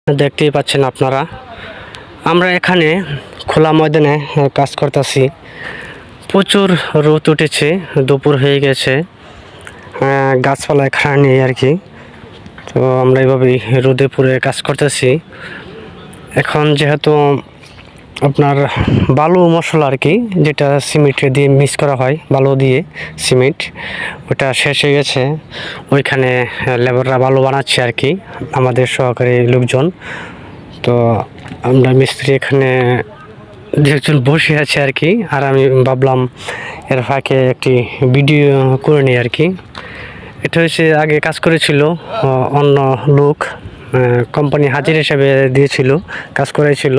দেখতেই পাচ্ছেন আপনারা, আমরা এখানে খোলা ময়দানে কাজ করতেছি। প্রচুর রোদ উঠেছে, দুপুর হয়ে গেছে, গাছপালা এখানে নেই আর কি। তো আমরা এইভাবেই রোদে পুড়ে কাজ করতেছি। এখন যেহেতু আপনার বালু মশলা আর কি, যেটা সিমেন্ট দিয়ে মিক্স করা হয়, বালু দিয়ে সিমেন্ট, ওটা শেষ হয়ে গেছে। ওইখানে লেবাররা বালু বানাচ্ছে আর কি, আমাদের সহকারী লোকজন। তো আমরা মিস্ত্রি এখানে একজন বসে আছে আর কি, আর আমি ভাবলাম এর ফাঁকে একটি ভিডিও করে নিই আর কি। এটা হচ্ছে আগে কাজ করেছিল অন্য লোক, কোম্পানি হাজির হিসেবে দিয়েছিল, কাজ করেছিল,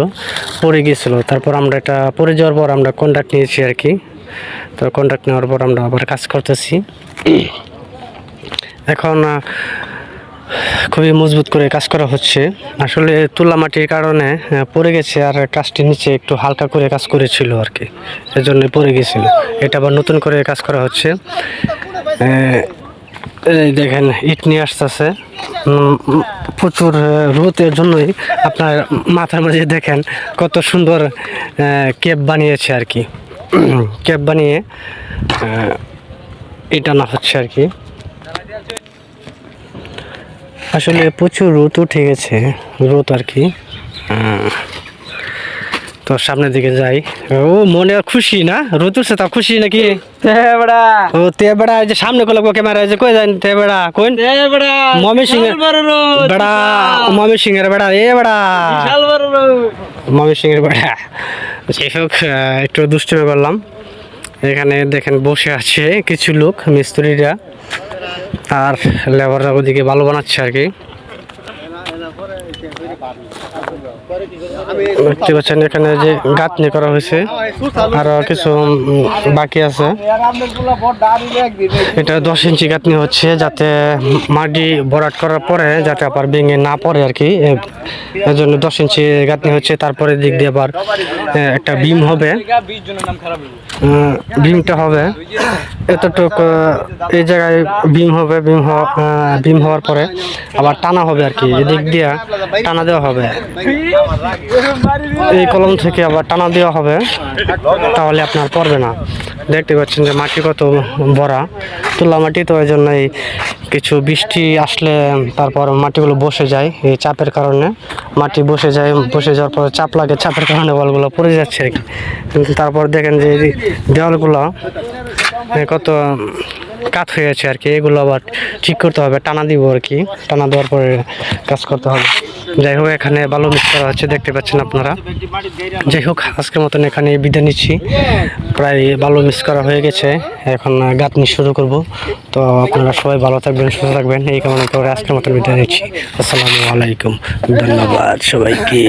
পড়ে গিয়েছিল। তারপর আমরা এটা পড়ে যাওয়ার পর আমরা কন্ট্রাক্ট নিয়েছি আর কি। তো কন্ট্রাক্ট নেওয়ার পর আমরা আবার কাজ করতেছি। এখন খুবই মজবুত করে কাজ করা হচ্ছে। আসলে তুলা মাটির কারণে পড়ে গেছে, আর কাজটি নিচে একটু হালকা করে কাজ করেছিল আর কি, এজন্য পড়ে গেছিল। এটা আবার নতুন করে কাজ করা হচ্ছে। এই দেখেন ইট নিয়ে আসতেছে, প্রচুর রোদের জন্যই আপনার মাথার মাঝে দেখেন কত সুন্দর কেপ বানিয়েছে আর কি। কেপ বানিয়ে এটা না হচ্ছে আর কি। আসলে প্রচুর রোদ উঠে গেছে, রোদ আর কি। তো সামনের দিকে যাই। ও মনে খুশি না, রোদ উঠছে তা খুশি নাকি? ও তে বেড়া, যে সামনে করলো ক্যামেরা, যে কই যান তে বেড়া, কোন মমি সিং এর বেড়া, মমি সিং এর বেড়া, এ বেড়া মমি সিং এর বেড়া। যাই হোক, একটু দুষ্টুমি করলাম। এখানে দেখেন বসে আছে কিছু লোক, মিস্ত্রিরা, আর লেবাররা ওদিকে ভালো বানাচ্ছে আর কি। দেখতে পাচ্ছেন এখানে যে গাঁথনি করা হয়েছে, আরো কিছু বাকি আছে। এটা 10 ইঞ্চি গাঁথনি হচ্ছে, যাতে মাটি ভরাট করার পরে যাতে আবার ভেঙে না পড়ে আর কি, এর জন্য 10 ইঞ্চি গাঁথনি হচ্ছে। তারপরে দিক দিয়ে আবার একটা বিম হবে, বিমটা হবে এতটুকু, এই জায়গায় বিম হবে। বিম হওয়ার পরে আবার টানা হবে আর কি, এদিক দিয়ে টানা দেওয়া হবে, এই কলম থেকে আবার টানা দেওয়া হবে, তাহলে আপনার পড়বে না। দেখতে পাচ্ছেন যে মাটি কত ভরা, তুলা মাটি, তো এই জন্যই কিছু বৃষ্টি আসলে তারপর মাটিগুলো বসে যায়, এই চাপের কারণে মাটি বসে যায়। বসে যাওয়ার পরে চাপ লাগে, চাপের কারণে ওয়ালগুলো পড়ে যাচ্ছে আর কি। কিন্তু তারপর দেখেন যে এই দেওয়ালগুলো কত কাত হয়ে আছে আর কি, এগুলো আবার ঠিক করতে হবে, টানা দিব আর কি, টানা দেওয়ার পরে কাজ করতে হবে। যাই হোক, এখানে ভালো মিক্স করা হচ্ছে, দেখতে পাচ্ছেন আপনারা। যাই হোক, আজকের মতন এখানে বিদায় নিচ্ছি। প্রায় ভালো মিক্স করা হয়ে গেছে, এখন গাঁথনি শুরু করব। তো আপনারা সবাই ভালো থাকবেন, সুস্থ থাকবেন, এই কামনা করে আজকের মতন বিদায় নিচ্ছি। আসসালামু আলাইকুম, ধন্যবাদ সবাইকে।